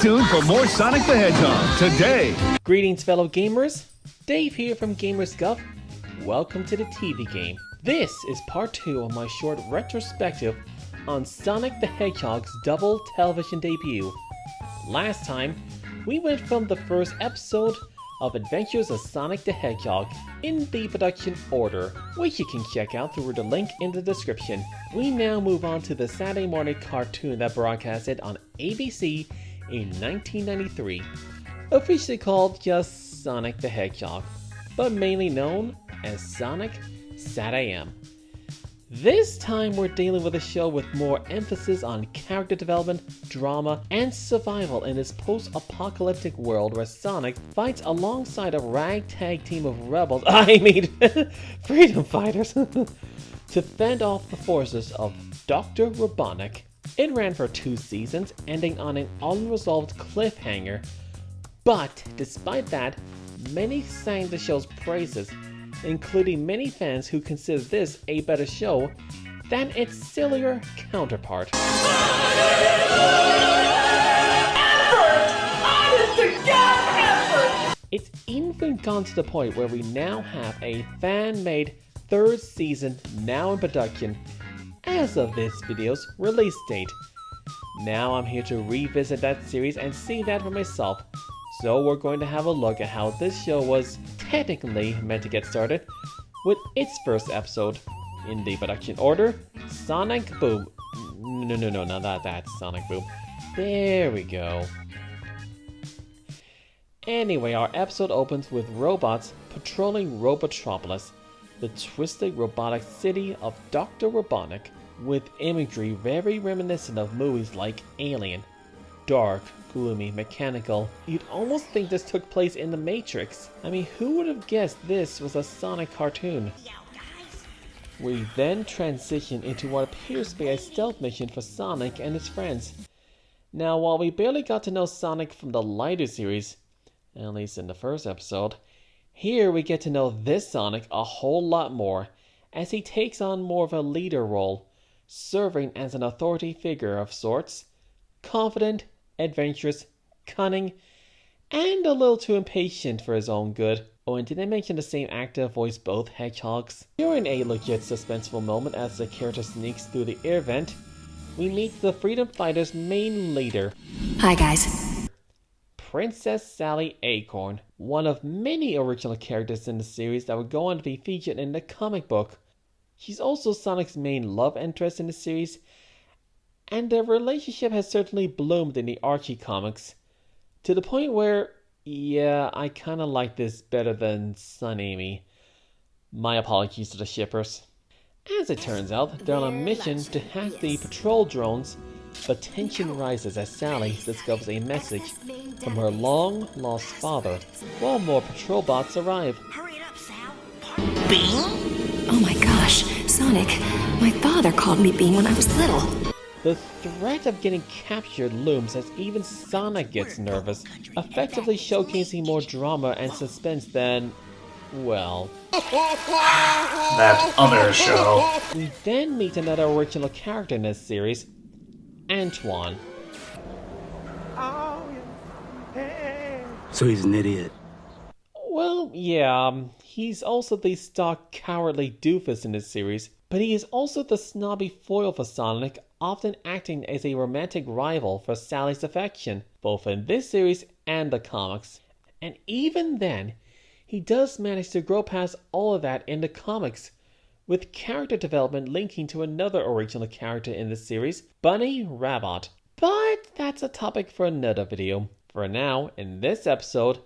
tuned for more Sonic the Hedgehog today. Greetings, fellow gamers. Dave here from GamersGov. Welcome to the TV game. This is part 2 of my short retrospective on Sonic the Hedgehog's double television debut. Last time, we went from the first episode of Adventures of Sonic the Hedgehog in the production order, which you can check out through the link in the description. We now move on to the Saturday morning cartoon that broadcasted on ABC in 1993, officially called just Sonic the Hedgehog, but mainly known as Sonic SatAM. This time we're dealing with a show with more emphasis on character development, drama, and survival in this post-apocalyptic world where Sonic fights alongside a ragtag team of rebels, freedom fighters, to fend off the forces of Dr. Robotnik. It ran for 2 seasons, ending on an unresolved cliffhanger, but despite that, many sang the show's praises, including many fans who consider this a better show than its sillier counterpart. It's even gone to the point where we now have a fan-made 3rd season now in production as of this video's release date. Now I'm here to revisit that series and see that for myself. So we're going to have a look at how this show was technically meant to get started with its first episode. In the production order, Sonic Boom. No, not that's Sonic Boom. There we go. Anyway, our episode opens with robots patrolling Robotropolis, the twisted robotic city of Dr. Robotnik, with imagery very reminiscent of movies like Alien. Dark, gloomy, mechanical. You'd almost think this took place in the Matrix. I mean, who would have guessed this was a Sonic cartoon? We then transition into what appears to be a stealth mission for Sonic and his friends. Now, while we barely got to know Sonic from the lighter series, at least in the first episode, here we get to know this Sonic a whole lot more, as he takes on more of a leader role, serving as an authority figure of sorts, confident, adventurous, cunning, and a little too impatient for his own good. Oh, and did I mention the same actor voiced both Hedgehogs? During a legit suspenseful moment as the character sneaks through the air vent, we meet the freedom fighters' main leader. Hi guys. Princess Sally Acorn, one of many original characters in the series that would go on to be featured in the comic book. She's also Sonic's main love interest in the series, and their relationship has certainly bloomed in the Archie comics, to the point where, yeah, I kinda like this better than Sun Amy. My apologies to the shippers. As it turns out, they're on a mission to hack the patrol drones, but tension rises as Sally discovers a message from her long-lost father, while more patrol bots arrive. Hurry it up, Sal. Bean? Oh my gosh, Sonic, my father called me Bean when I was little. The threat of getting captured looms as even Sonic gets nervous, effectively showcasing more drama and suspense than, well, that other show. We then meet another original character in this series, Antoine. So he's an idiot. Well, yeah, he's also the stock cowardly doofus in this series, but he is also the snobby foil for Sonic, often acting as a romantic rival for Sally's affection, both in this series and the comics. And even then, he does manage to grow past all of that in the comics, with character development linking to another original character in the series, Bunny Rabbit. But that's a topic for another video. For now, in this episode,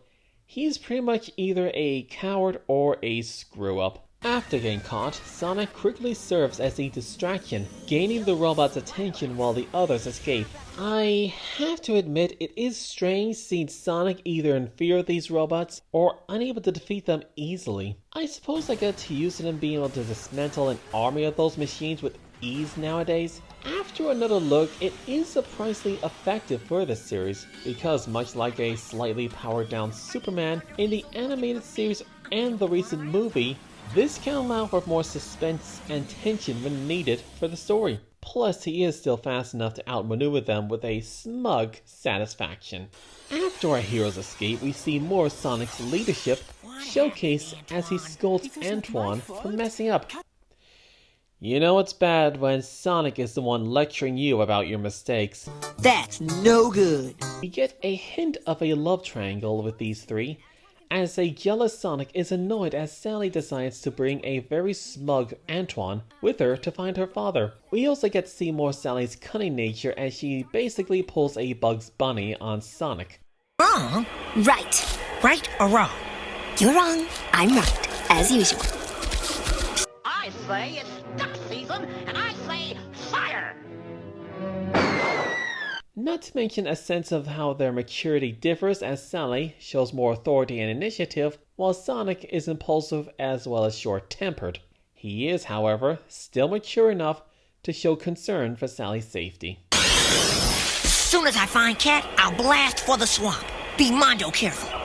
he's pretty much either a coward or a screw-up. After getting caught, Sonic quickly serves as a distraction, gaining the robot's attention while the others escape. I have to admit, it is strange seeing Sonic either in fear of these robots or unable to defeat them easily. I suppose I get to use them being able to dismantle an army of those machines with ease nowadays. After another look, it is surprisingly effective for this series, because much like a slightly powered down Superman in the animated series and the recent movie, this can allow for more suspense and tension when needed for the story. Plus, he is still fast enough to outmaneuver them with a smug satisfaction. After our hero's escape, we see more Sonic's leadership showcased as he scolds Antoine for messing up. You know it's bad when Sonic is the one lecturing you about your mistakes. That's no good. We get a hint of a love triangle with these three, as a jealous Sonic is annoyed as Sally decides to bring a very smug Antoine with her to find her father. We also get to see more Sally's cunning nature as she basically pulls a Bugs Bunny on Sonic. Wrong? Right. Right or wrong? You're wrong. I'm right, as usual. I say it's duck season, and I say fire! Not to mention a sense of how their maturity differs, as Sally shows more authority and initiative, while Sonic is impulsive as well as short-tempered. He is, however, still mature enough to show concern for Sally's safety. Soon as I find Cat, I'll blast for the swamp. Be mondo careful.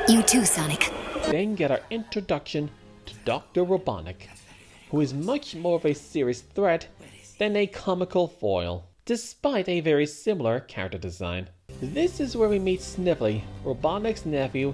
You too, Sonic. Then get our introduction to Dr. Robotnik, who is much more of a serious threat than a comical foil, despite a very similar character design. This is where we meet Sniffly, Robotnik's nephew,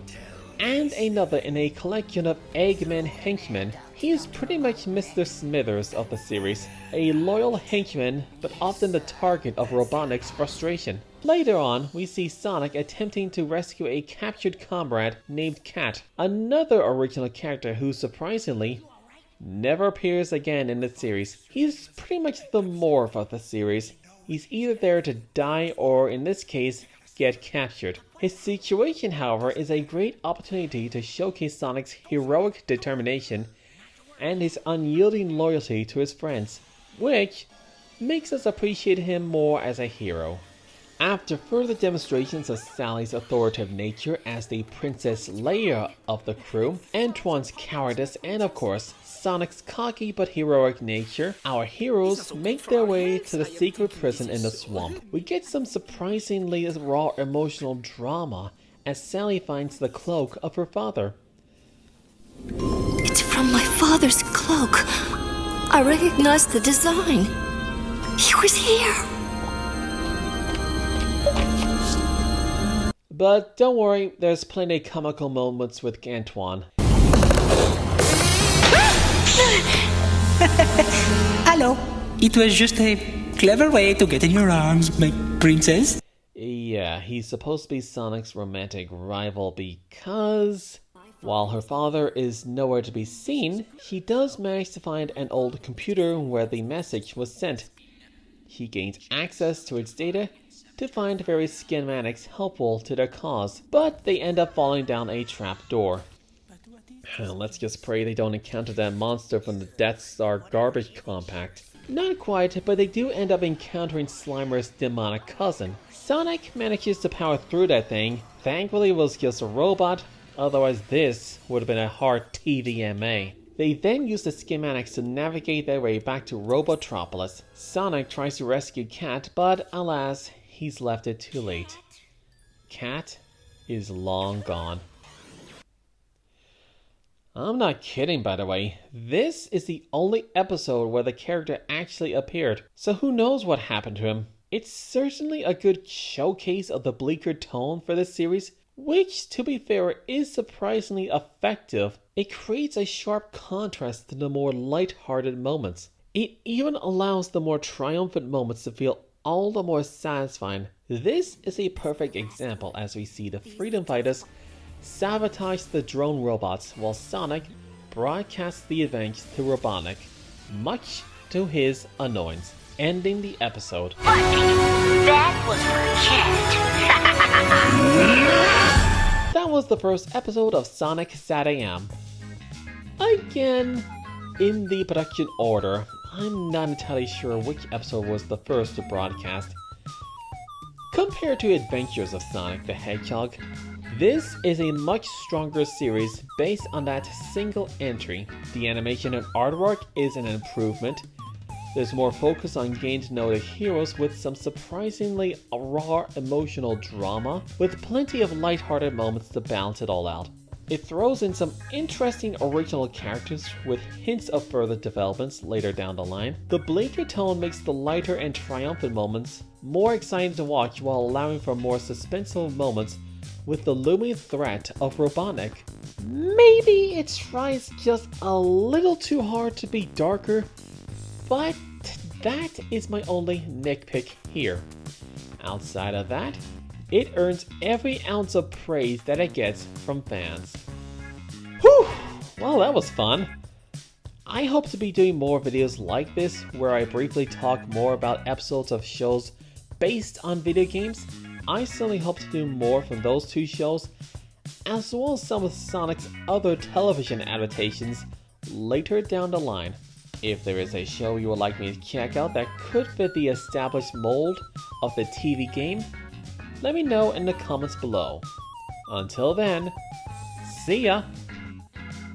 and another in a collection of Eggman henchmen. He is pretty much Mr. Smithers of the series, a loyal henchman but often the target of Robotnik's frustration. Later on, we see Sonic attempting to rescue a captured comrade named Cat, another original character who surprisingly never appears again in the series. He's pretty much the morph of the series. He's either there to die or, in this case, get captured. His situation, however, is a great opportunity to showcase Sonic's heroic determination and his unyielding loyalty to his friends, which makes us appreciate him more as a hero. After further demonstrations of Sally's authoritative nature as the Princess Leia of the crew, Antoine's cowardice, and of course, Sonic's cocky but heroic nature, our heroes make their way to the secret prison in the swamp. We get some surprisingly raw emotional drama as Sally finds the cloak of her father. It's from my father's cloak. I recognize the design. He was here. But don't worry, there's plenty of comical moments with Antoine. Hello. It was just a clever way to get in your arms, my princess. Yeah, he's supposed to be Sonic's romantic rival because, while her father is nowhere to be seen, she does manage to find an old computer where the message was sent. She gains access to its data to find various schematics helpful to their cause, but they end up falling down a trap door. Let's just pray they don't encounter that monster from the Death Star garbage compact. Not quite, but they do end up encountering Slimer's demonic cousin. Sonic manages to power through that thing. Thankfully it was just a robot, otherwise this would have been a hard TVMA. They then use the schematics to navigate their way back to Robotropolis. Sonic tries to rescue Cat, but alas, he's left it too late. Cat is long gone. I'm not kidding, by the way. This is the only episode where the character actually appeared, so who knows what happened to him. It's certainly a good showcase of the bleaker tone for this series, which, to be fair, is surprisingly effective. It creates a sharp contrast to the more light-hearted moments. It even allows the more triumphant moments to feel all the more satisfying. This is a perfect example as we see the Freedom Fighters sabotage the drone robots while Sonic broadcasts the event to Robotnik, much to his annoyance, ending the episode. But that was for Cat. That was the first episode of Sonic SatAM. Again, in the production order, I'm not entirely sure which episode was the first to broadcast. Compared to Adventures of Sonic the Hedgehog, this is a much stronger series based on that single entry. The animation and artwork is an improvement. There's more focus on getting to know the heroes with some surprisingly raw emotional drama, with plenty of lighthearted moments to balance it all out. It throws in some interesting original characters with hints of further developments later down the line. The bleaker tone makes the lighter and triumphant moments more exciting to watch while allowing for more suspenseful moments with the looming threat of Robotnik. Maybe it tries just a little too hard to be darker, but that is my only nitpick here. Outside of that, it earns every ounce of praise that it gets from fans. Whew! Well, that was fun. I hope to be doing more videos like this where I briefly talk more about episodes of shows based on video games. I certainly hope to do more from those two shows, as well as some of Sonic's other television adaptations later down the line. If there is a show you would like me to check out that could fit the established mold of the TV game, let me know in the comments below. Until then, see ya!